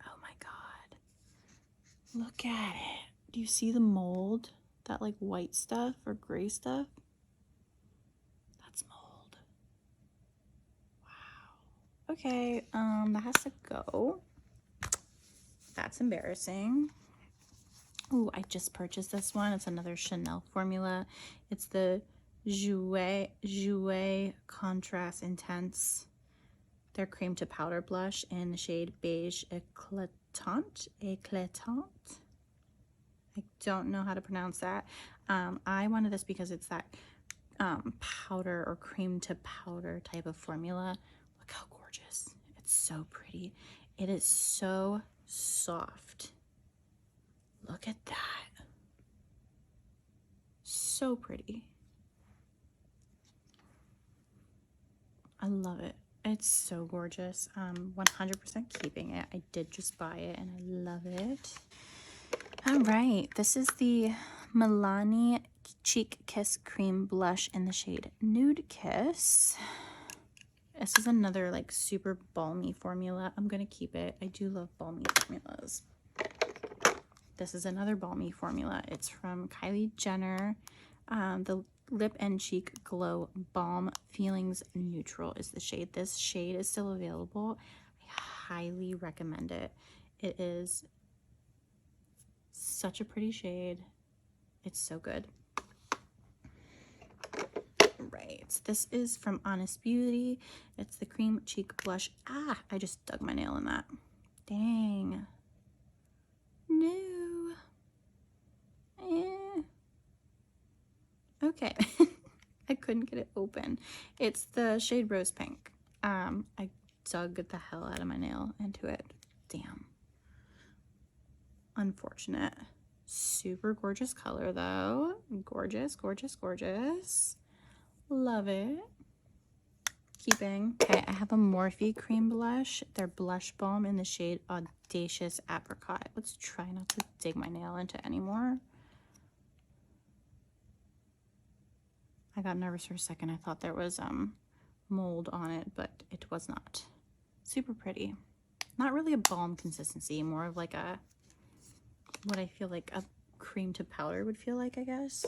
Oh my God. Look at it. Do you see the mold? That like white stuff or gray stuff? That's mold. Wow. Okay, that has to go. That's embarrassing. Oh, I just purchased this one. It's another Chanel formula. It's the Jouer Contrast Intense. Their cream to powder blush in the shade Beige Eclatant. I don't know how to pronounce that. I wanted this because it's that powder or cream to powder type of formula. Look how gorgeous. It's so pretty. It is so soft. Look at that. So pretty. I love it. It's so gorgeous. 100% keeping it. I did just buy it and I love it. All right, this is the Milani Cheek Kiss Cream Blush in the shade Nude Kiss. This is another like super balmy formula. I'm gonna keep it. I do love balmy formulas. This is another balmy formula. It's from Kylie Jenner. The Lip and Cheek Glow Balm Feelings Neutral is the shade. This shade is still available. I highly recommend it. It is such a pretty shade. It's so good. Right, this is from Honest Beauty. It's the Cream Cheek Blush. Ah, I just dug my nail in that. Dang. No. Okay. I couldn't get it open. It's the shade Rose Pink. I dug the hell out of my nail into it. Damn. Unfortunate. Super gorgeous color though. Gorgeous, gorgeous, gorgeous. Love it. Keeping. Okay, I have a Morphe cream blush. Their blush balm in the shade Audacious Apricot. Let's try not to dig my nail into anymore. I got nervous for a second. I thought there was mold on it, but it was not. Super pretty. Not really a balm consistency, more of like a, what I feel like a cream to powder would feel like, I guess.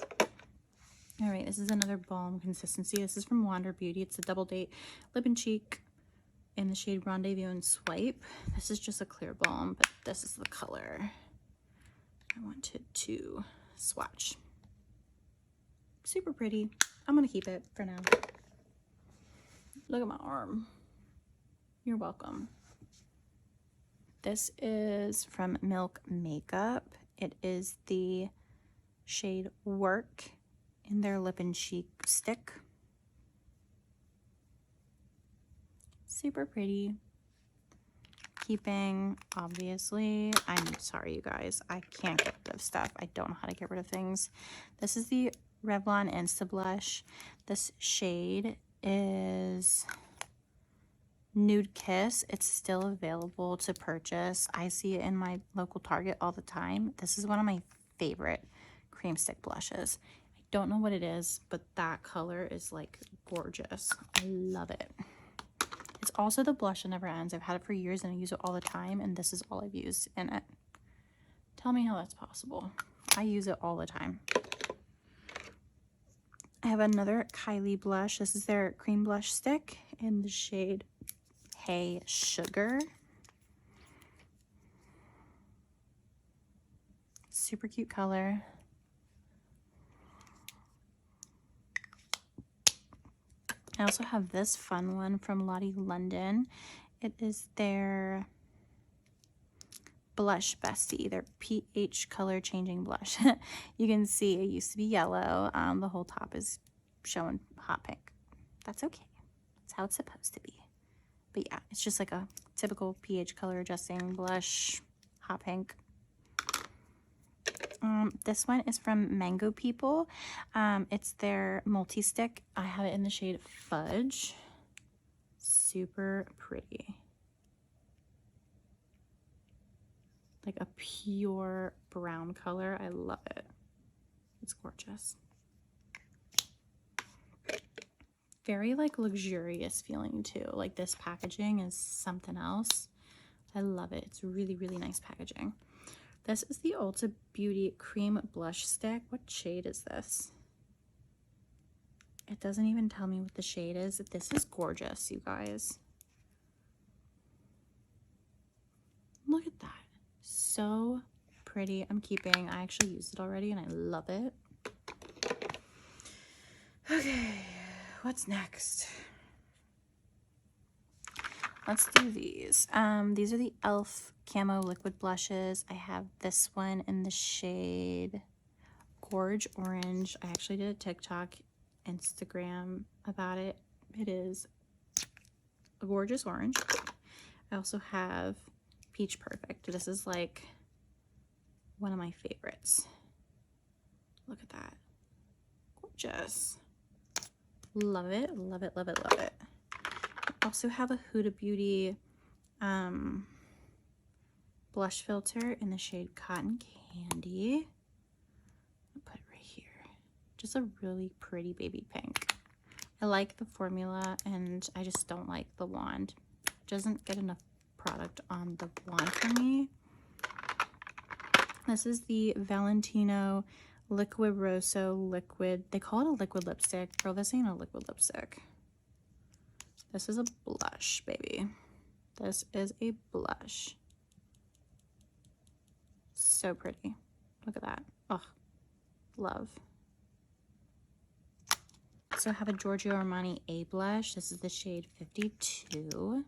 All right, this is another balm consistency. This is from Wander Beauty. It's a Double Date Lip and Cheek in the shade Rendezvous and Swipe. This is just a clear balm, but this is the color I wanted to swatch. Super pretty. I'm gonna keep it for now. Look at my arm. You're welcome. This is from Milk Makeup. It is the shade Work in their Lip and Cheek stick. Super pretty. Keeping, obviously, I'm sorry you guys, I can't get rid of stuff. I don't know how to get rid of things. This is the Revlon Insta Blush. This shade is Nude Kiss. It's still available to purchase. I see it in my local Target all the time. This is one of my favorite cream stick blushes. I don't know what it is, but that color is like gorgeous. I love it. It's also the blush that never ends. I've had it for years and I use it all the time, and this is all I've used in it. Tell me how that's possible. I use it all the time. I have another Kylie blush. This is their cream blush stick in the shade Hey Sugar. Super cute color. I also have this fun one from Lottie London. It is their Blush Bestie, their pH color changing blush. You can see it used to be yellow. The whole top is showing hot pink. That's okay. That's how it's supposed to be. But yeah, it's just like a typical pH color adjusting blush, hot pink. This one is from Mango People. It's their multi-stick. I have it in the shade Fudge. Super pretty. Like a pure brown color. I love it. It's gorgeous. Very like luxurious feeling too. Like this packaging is something else. I love it. It's really, really nice packaging. This is the Ulta Beauty Cream Blush Stick. What shade is this? It doesn't even tell me what the shade is. This is gorgeous, you guys. Look at that. So pretty. I'm keeping. I actually used it already and I love it. Okay, what's next? Let's do these. These are the e.l.f. Camo Liquid Blushes. I have this one in the shade Gorge Orange. I actually did a TikTok, Instagram about it. It is a gorgeous orange. I also have Peach Perfect. This is like one of my favorites. Look at that. Gorgeous. Love it, love it, love it, love it. I also have a Huda Beauty blush filter in the shade Cotton Candy. I'll put it right here. Just a really pretty baby pink. I like the formula and I just don't like the wand. It doesn't get enough product on the wand for me. This is the Valentino Liquid Rosso Liquid. They call it a liquid lipstick. Girl, this ain't a liquid lipstick. This is a blush, baby. This is a blush. So pretty. Look at that. Oh, love. So I have a Giorgio Armani A blush. This is the shade 52.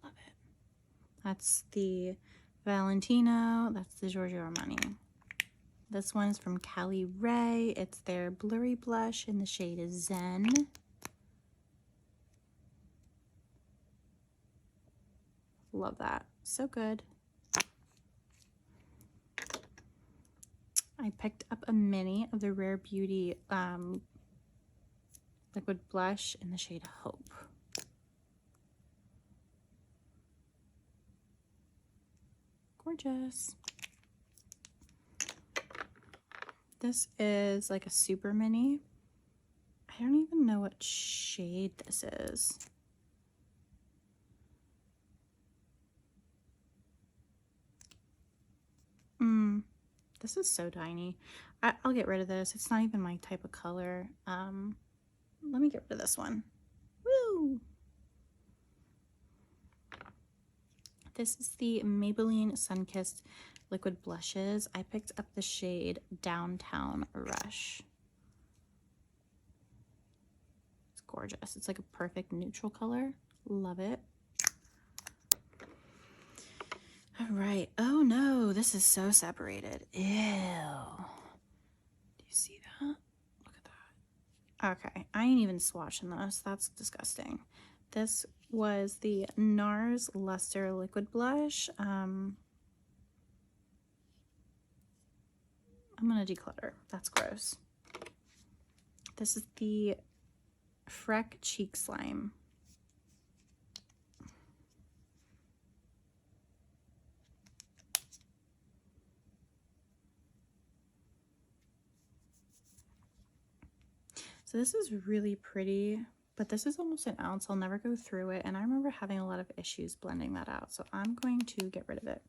Love it. That's the Valentino. That's the Giorgio Armani. This one's from Cali Ray. It's their blurry blush in the shade Zen. Love that. So good. I picked up a mini of the Rare Beauty liquid blush in the shade Hope. Gorgeous. This is like a super mini. I don't even know what shade this is. This is so tiny. I'll get rid of this. It's not even my type of color. Let me get rid of this one. Woo! This is the Maybelline Sunkissed Liquid Blushes. I picked up the shade Downtown Rush. It's gorgeous. It's like a perfect neutral color. Love it. All right. Oh no, this is so separated. Ew. Do you see that? Look at that. Okay, I ain't even swatching this. That's disgusting. This was the NARS Luster Liquid Blush. I'm gonna declutter. That's gross. This is the Freck Cheek Slime. So this is really pretty, but this is almost an ounce. I'll never go through it, and I remember having a lot of issues blending that out, so I'm going to get rid of it.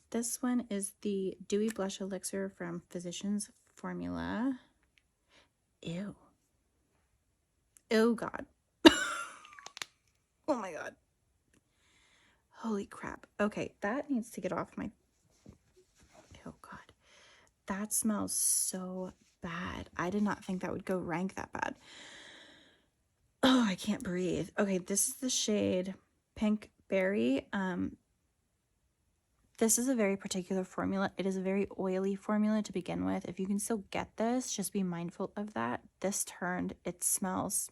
This one is the Dewy Blush Elixir from Physicians Formula. Ew. Oh God. Oh my God. Holy crap. Okay, that needs to get off my... Oh God. That smells so bad. I did not think that would go rank that bad. Oh, I can't breathe. Okay, this is the shade Pink Berry. This is a very particular formula. It is a very oily formula to begin with. If you can still get this, just be mindful of that. This turned, it smells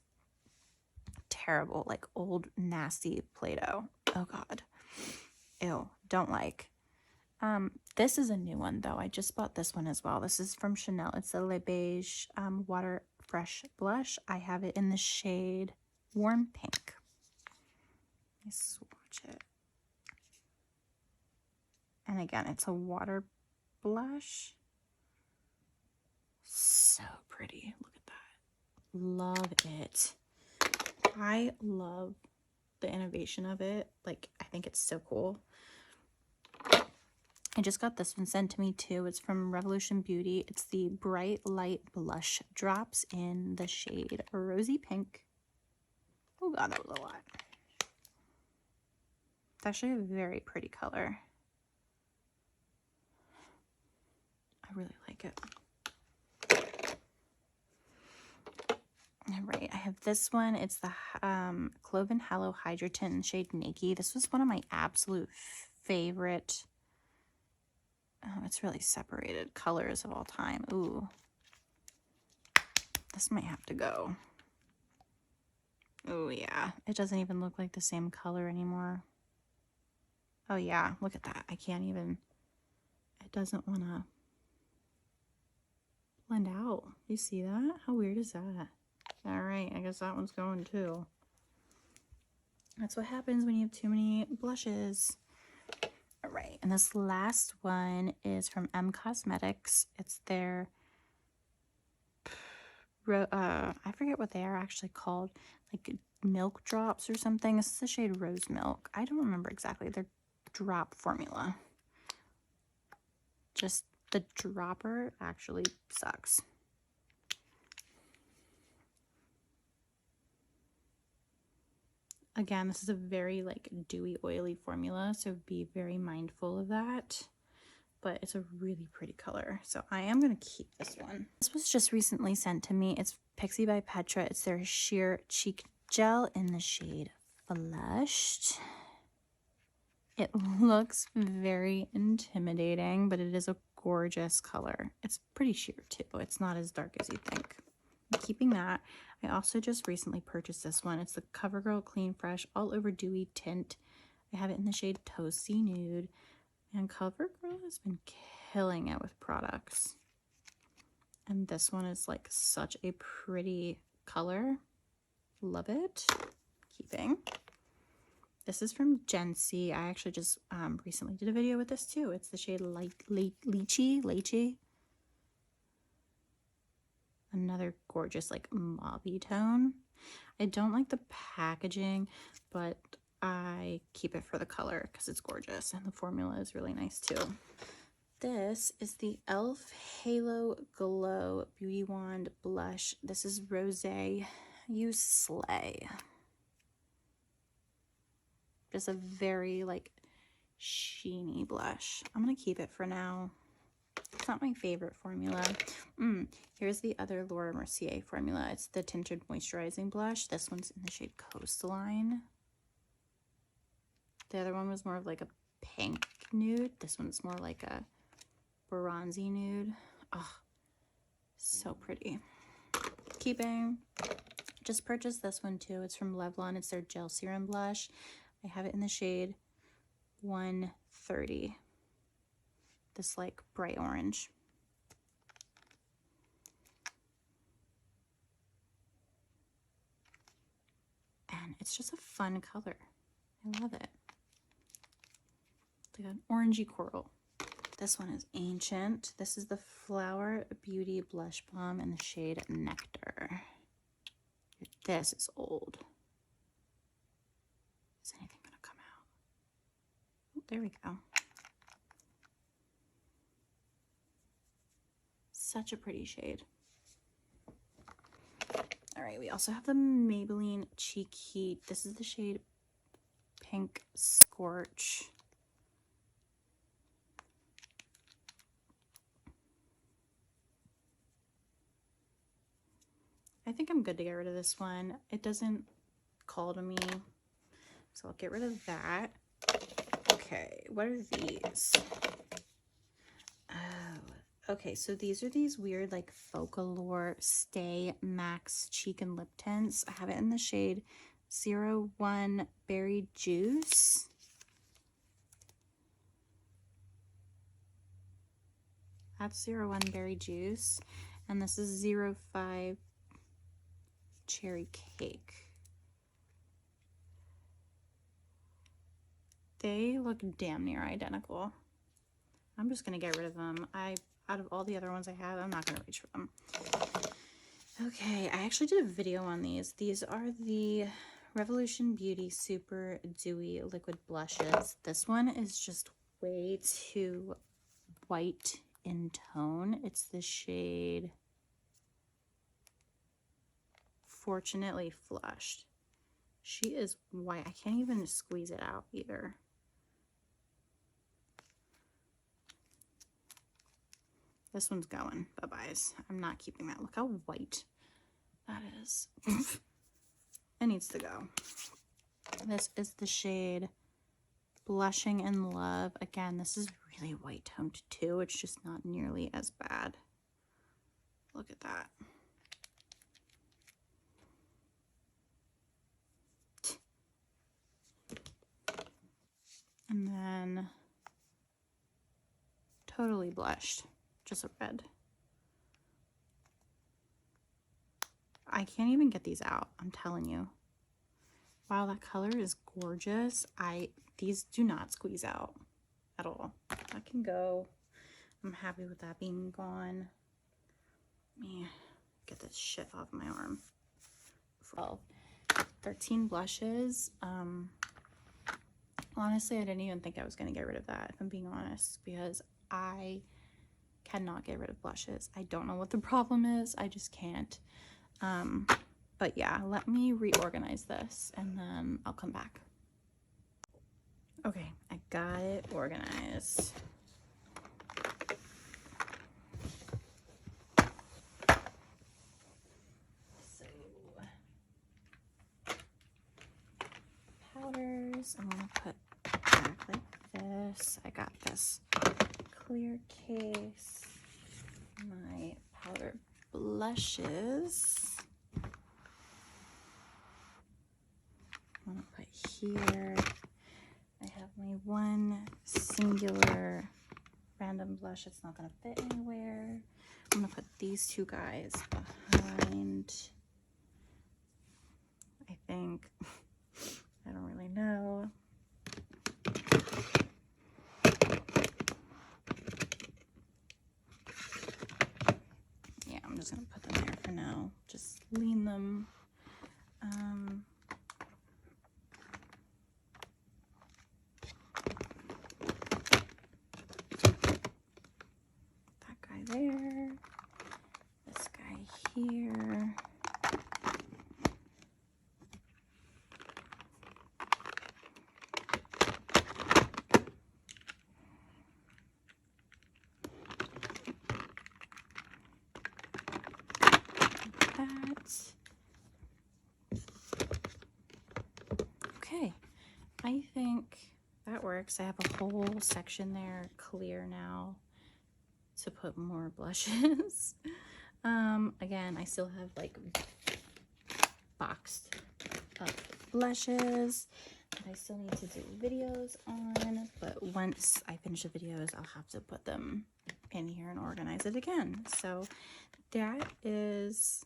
terrible, like old nasty Play-Doh. Oh God. Ew, don't like. This is a new one though. I just bought this one as well. This is from Chanel. It's the Le Beige Water Fresh Blush. I have it in the shade Warm Pink. Let me swatch it. And again, it's a water blush. So pretty. Look at that. Love it. I love the innovation of it. Like, I think it's so cool. I just got this one sent to me too. It's from Revolution Beauty. It's the Bright Light Blush Drops in the shade Rosy Pink. Oh God, that was a lot. It's actually a very pretty color. I really like it. All right, I have this one. It's the Cloven Hallow Hydrotin shade Naked. This was one of my absolute favorite, it's really separated, colors of all time. Ooh. This might have to go. Oh yeah, it doesn't even look like the same color anymore. Oh yeah, look at that. I can't even, it doesn't want to blend out. You see that? How weird is that? All right, I guess that one's going too. That's what happens when you have too many blushes. All right, and this last one is from M Cosmetics. It's their, I forget what they are actually called, like milk drops or something. This is the shade Rose Milk. I don't remember exactly their drop formula. Just the dropper actually sucks. Again, this is a very like dewy, oily formula, so be very mindful of that. But it's a really pretty color, so I am going to keep this one. This was just recently sent to me. It's Pixie by Petra. It's their Sheer Cheek Gel in the shade Flushed. It looks very intimidating, but it is a gorgeous color. It's pretty sheer too. It's not as dark as you think. I'm keeping that. I also just recently purchased this one. It's the CoverGirl Clean Fresh All Over Dewy Tint. I have it in the shade Toasty Nude. And CoverGirl has been killing it with products. And this one is like such a pretty color. Love it. Keeping. This is from Jency. I actually just recently did a video with this too. It's the shade Lychee. Another gorgeous like mauvey tone. I don't like the packaging, but I keep it for the color because it's gorgeous and the formula is really nice too. This is the e.l.f. Halo Glow Beauty Wand Blush. This is Rosé. You slay. Just a very like sheeny blush. I'm gonna keep it for now. It's not my favorite formula. Here's the other Laura Mercier formula. It's the Tinted Moisturizing Blush. This one's in the shade Coastline. The other one was more of like a pink nude. This one's more like a bronzy nude. Oh, so pretty. Keeping. Just purchased this one too. It's from Revlon. It's their Gel Serum Blush. I have it in the shade 130. This like bright orange. And it's just a fun color. I love it. It's like an orangey coral. This one is Ancient. This is the Flower Beauty Blush Balm in the shade Nectar. This is old. Is anything gonna come out? Oh, there we go. Such a pretty shade. All right, we also have the Maybelline Cheek Heat. This is the shade Pink Scorch. I think I'm good to get rid of this one. It doesn't call to me, so I'll get rid of that. Okay, what are these? Oh, okay, so these are these weird like Focallure Stay Max Cheek and Lip Tints. I have it in the shade 01 Berry Juice. That's 01 Berry Juice. And this is 05 Cherry Cake. They look damn near identical. I'm just gonna get rid of them. Out of all the other ones I have, I'm not gonna reach for them. Okay, I actually did a video on these. These are the Revolution Beauty Super Dewy Liquid Blushes. This one is just way too white in tone. It's the shade Fortunately Flushed. She is white. I can't even squeeze it out either. This one's going. Bye-byes. I'm not keeping that. Look how white that is. It needs to go. This is the shade Blushing in Love. Again, this is really white toned too. It's just not nearly as bad. Look at that. And then Totally Blushed, just a red. I can't even get these out, I'm telling you. Wow, that color is gorgeous. These do not squeeze out at all. That can go. I'm happy with that being gone. Let me get this shit off my arm. 12, 13 blushes. Honestly, I didn't even think I was going to get rid of that, if I'm being honest, because I cannot get rid of blushes. I don't know what the problem is. I just can't. But yeah, let me reorganize this and then I'll come back. Okay, I got it organized. So, powders, I'm gonna put back like this. I got this clear case, my powder blushes. I'm gonna put here. I have my one singular random blush. It's not gonna fit anywhere. I'm gonna put these two guys behind. I think. I don't really know. Yeah, I'm just gonna put them there for now. Just lean them. That guy there. This guy here. I think that works. I have a whole section there clear now to put more blushes. Again, I still have like boxed up blushes that I still need to do videos on, but once I finish the videos, I'll have to put them in here and organize it again. So that is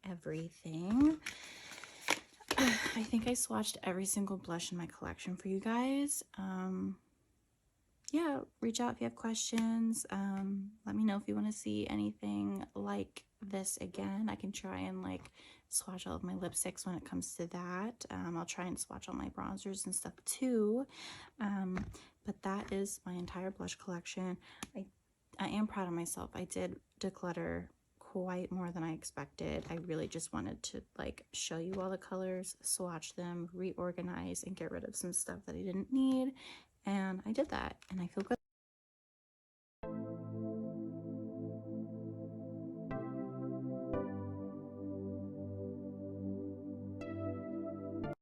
everything. I think I swatched every single blush in my collection for you guys. Yeah, reach out if you have questions. Let me know if you want to see anything like this again. I can try and like swatch all of my lipsticks when it comes to that. I'll try and swatch all my bronzers and stuff too. But that is my entire blush collection. I am proud of myself. I did declutter quite more than I expected. I really just wanted to like show you all the colors, swatch them, reorganize, and get rid of some stuff that I didn't need. And I did that, and I feel good.